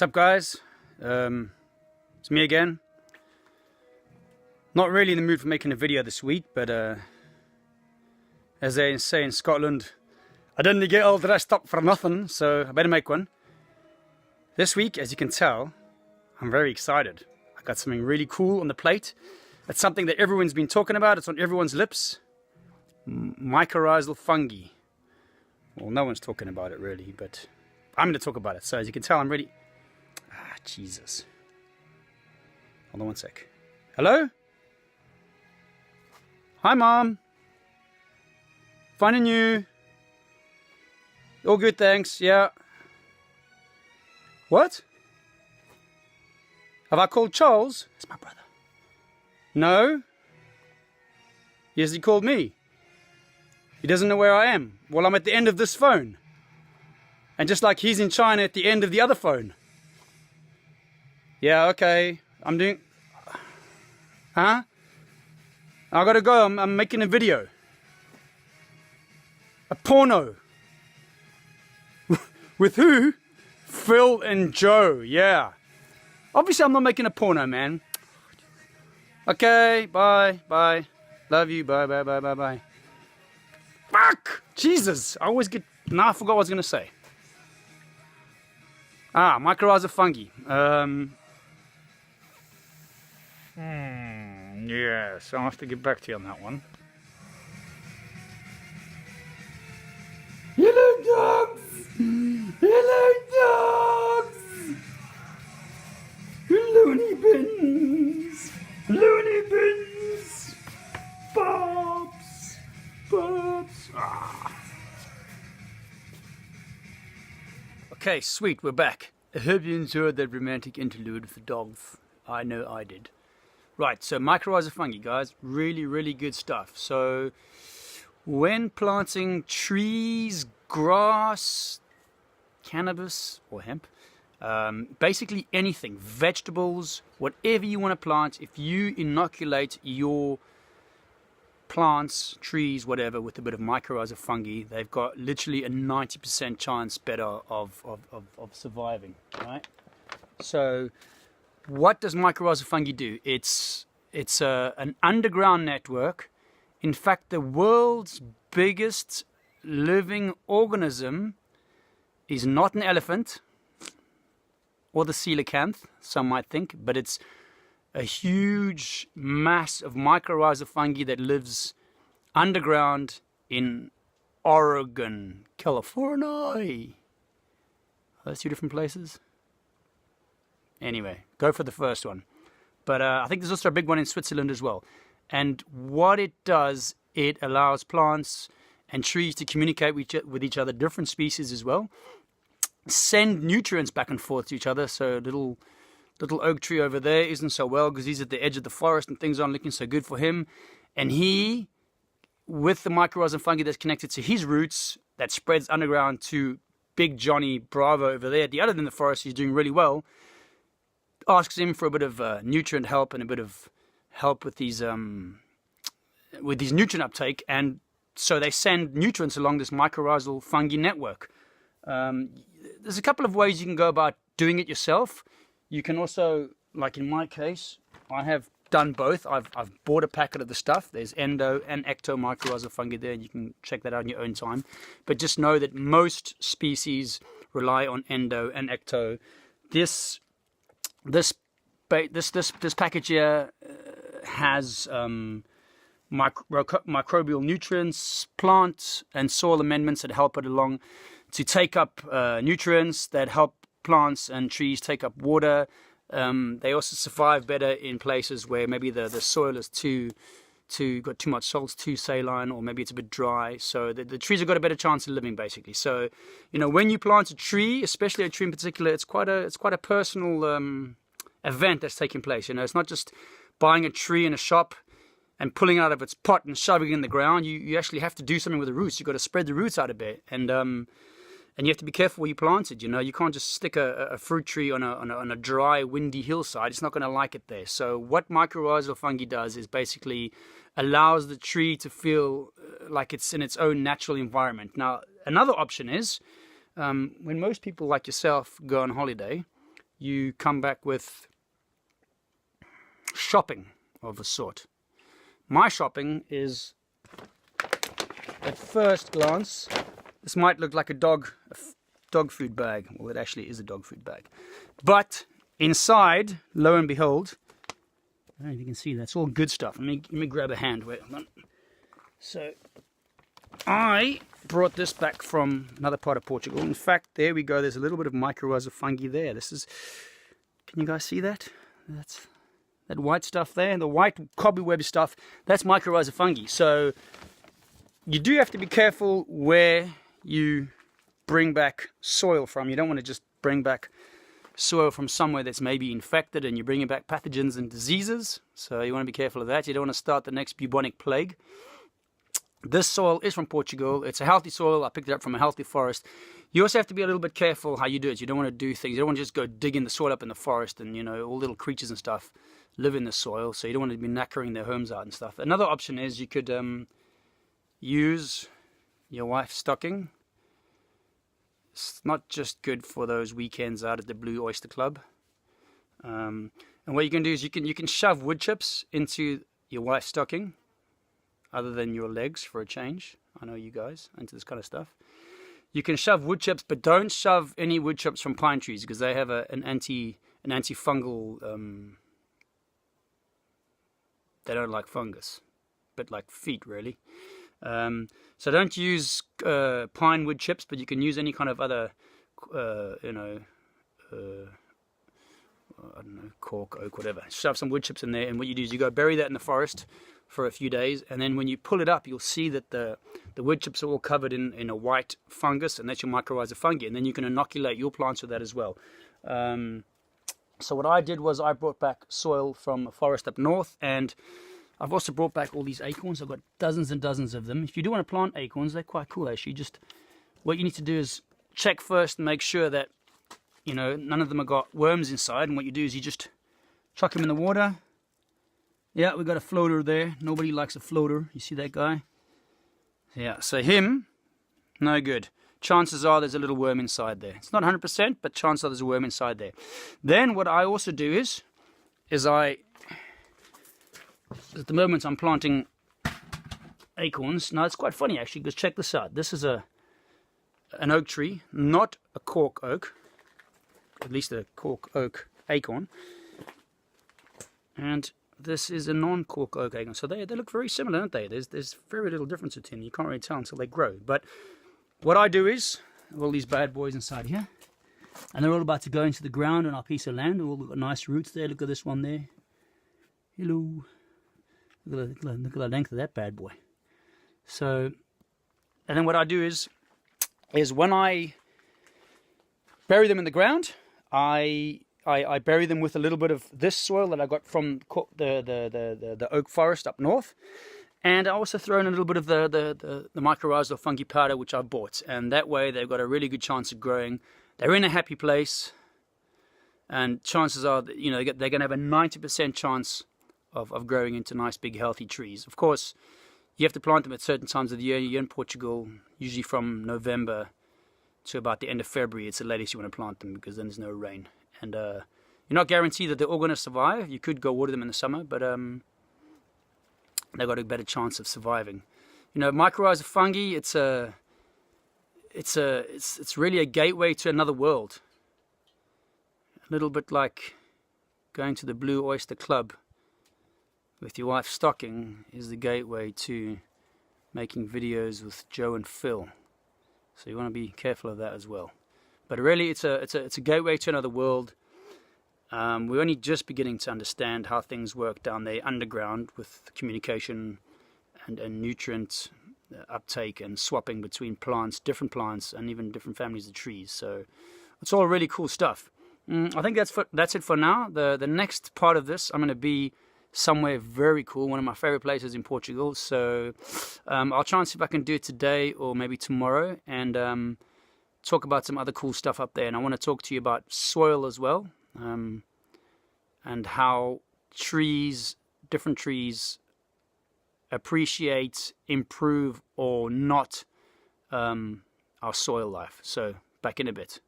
What's up, guys? It's me again. Not really in the mood for making a video this week, but as they say in Scotland, I didn't get all dressed up for nothing, so I better make one. This week, as you can tell, I'm very excited. I got something really cool on the plate. It's something that everyone's been talking about. It's on everyone's lips. Mycorrhizal fungi. Well, no one's talking about it really, but I'm going to talk about it. So as you can tell, I'm ready. Ah, Jesus. Hold on one sec. Hello? Hi, Mom. Finding you. All good, thanks. Yeah. What? Have I called Charles? It's my brother. No? Yes, he called me. He doesn't know where I am. Well, I'm at the end of this phone. And just like he's in China at the end of the other phone. Yeah, okay. I'm doing... Huh? I gotta go. I'm making a video. A porno. With who? Phil and Joe. Yeah. Obviously, I'm not making a porno, man. Okay, bye, bye. Love you, bye, bye, bye, bye, bye. Fuck! Jesus! I always get... Nah, I forgot what I was going to say. Ah, mycorrhizal fungi. Yes, I'll have to get back to you on that one. Hello, dogs! Hello, dogs! Loony bins! Loony bins! Bobs! Bobs! Ah. Okay, sweet, we're back. I hope you enjoyed that romantic interlude with the dogs. I know I did. Right, so mycorrhizal fungi, guys. Really, really good stuff. So, when planting trees, grass, cannabis, or hemp, basically anything, vegetables, whatever you want to plant, if you inoculate your plants, trees, whatever, with a bit of mycorrhizal fungi, they've got literally a 90% chance better of surviving, right? So what does mycorrhizal fungi do? It's an underground network. In fact, the world's biggest living organism is not an elephant or the coelacanth, some might think, but it's a huge mass of mycorrhizal fungi that lives underground in Oregon, California. Are those two different places? Anyway, go for the first one. But I think there's also a big one in Switzerland as well. And what it does, it allows plants and trees to communicate with each other, different species as well, send nutrients back and forth to each other. So little oak tree over there isn't so well because he's at the edge of the forest and things aren't looking so good for him. And he, with the mycorrhizal fungi that's connected to his roots, that spreads underground to Big Johnny Bravo over there at the other end of the forest, he's doing really well, asks him for a bit of nutrient help and a bit of help with these nutrient uptake. And so they send nutrients along this mycorrhizal fungi network. There's a couple of ways you can go about doing it yourself. You can also, like in my case, I have done both. I've bought a packet of the stuff. There's endo and ecto mycorrhizal fungi there, and you can check that out in your own time. But just know that most species rely on endo and ecto. This package here has microbial nutrients, plant and soil amendments that help it along to take up nutrients that help plants and trees take up water. They also survive better in places where maybe the soil is got too much salt, too saline, or maybe it's a bit dry. So the trees have got a better chance of living, basically. So, when you plant a tree, especially a tree in particular, it's quite a personal event that's taking place. It's not just buying a tree in a shop and pulling it out of its pot and shoving it in the ground. You actually have to do something with the roots. You've got to spread the roots out a bit, and you have to be careful where you plant it. You can't just stick a fruit tree on a dry, windy hillside. It's not going to like it there. So what mycorrhizal fungi does is basically allows the tree to feel like it's in its own natural environment. Now, another option is when most people like yourself go on holiday, you come back with shopping of a sort. My shopping is, at first glance, this might look like a dog food bag. Well, it actually is a dog food bag. But inside, lo and behold, I don't know if you can see, that's all good stuff. Let me grab a hand. Wait, hold on. So, I brought this back from another part of Portugal. In fact, there we go. There's a little bit of mycorrhizal fungi there. This is, can you guys see that? That's that white stuff there, the white cobweb stuff. That's mycorrhizal fungi. So you do have to be careful where you bring back soil from. You don't want to just bring back soil from somewhere that's maybe infected and you're bringing back pathogens and diseases. So you want to be careful of that. You don't want to start the next bubonic plague. This soil is from Portugal. It's a healthy soil. I picked it up from a healthy forest. You also have to be a little bit careful how you do it. You don't want to do things. You don't want to just go digging the soil up in the forest and, you know, all little creatures and stuff live in the soil. So you don't want to be knackering their homes out and stuff. Another option is you could use your wife's stocking. It's not just good for those weekends out at the Blue Oyster Club. And what you can do is you can shove wood chips into your wife's stocking, other than your legs for a change. I know you guys into this kind of stuff. You can shove wood chips, but don't shove any wood chips from pine trees because they have an antifungal. They don't like fungus, but like feet really. So don't use pine wood chips, but you can use any kind of other, I don't know, cork, oak, whatever. Shove some wood chips in there, and what you do is you go bury that in the forest for a few days, and then when you pull it up, you'll see that the wood chips are all covered in a white fungus, and that's your mycorrhizal fungi, and then you can inoculate your plants with that as well. So what I did was I brought back soil from a forest up north, and I've also brought back all these acorns. I've got dozens and dozens of them. If you do want to plant acorns, they're quite cool actually. Just what you need to do is check first and make sure that, you know, none of them have got worms inside, and what you do is you just chuck them in the water. Yeah, we got a floater there. Nobody likes a floater. You see that guy? Yeah, so him, no good. Chances are there's a little worm inside there. It's not 100%, but chances are there's a worm inside there. Then what I also do is at the moment I'm planting acorns. Now it's quite funny actually, because check this out. This is an oak tree, not a cork oak, at least a cork oak acorn. And this is a non-cork oak acorn. So they look very similar, don't they? There's very little difference between them. You can't really tell until they grow. But what I do is, all these bad boys inside here, and they're all about to go into the ground on our piece of land. All got nice roots there. Look at this one there. Hello. Look at the length of that bad boy. So, and then what I do is when I bury them in the ground, I bury them with a little bit of this soil that I got from the oak forest up north, and I also throw in a little bit of the mycorrhizal fungi powder which I bought, and that way they've got a really good chance of growing. They're in a happy place, and chances are that, you know, they're going to have a 90% chance of growing into nice big healthy trees. Of course, you have to plant them at certain times of the year. You're in Portugal, usually from November to about the end of February. It's the latest you want to plant them because then there's no rain. And you're not guaranteed that they're all going to survive. You could go water them in the summer, but they've got a better chance of surviving. You know, mycorrhizal fungi, it's really a gateway to another world. A little bit like going to the Blue Oyster Club with your wife's stocking is the gateway to making videos with Joe and Phil. So you want to be careful of that as well. But really, it's a gateway to another world. We're only just beginning to understand how things work down there underground with communication and nutrient uptake and swapping between plants, different plants, and even different families of trees. So it's all really cool stuff. I think that's it for now. The next part of this, I'm going to be somewhere very cool, one of my favorite places in Portugal. So I'll try and see if I can do it today or maybe tomorrow, and talk about some other cool stuff up there. And I want to talk to you about soil as well, and how different trees appreciate, improve, or not our soil life. So back in a bit.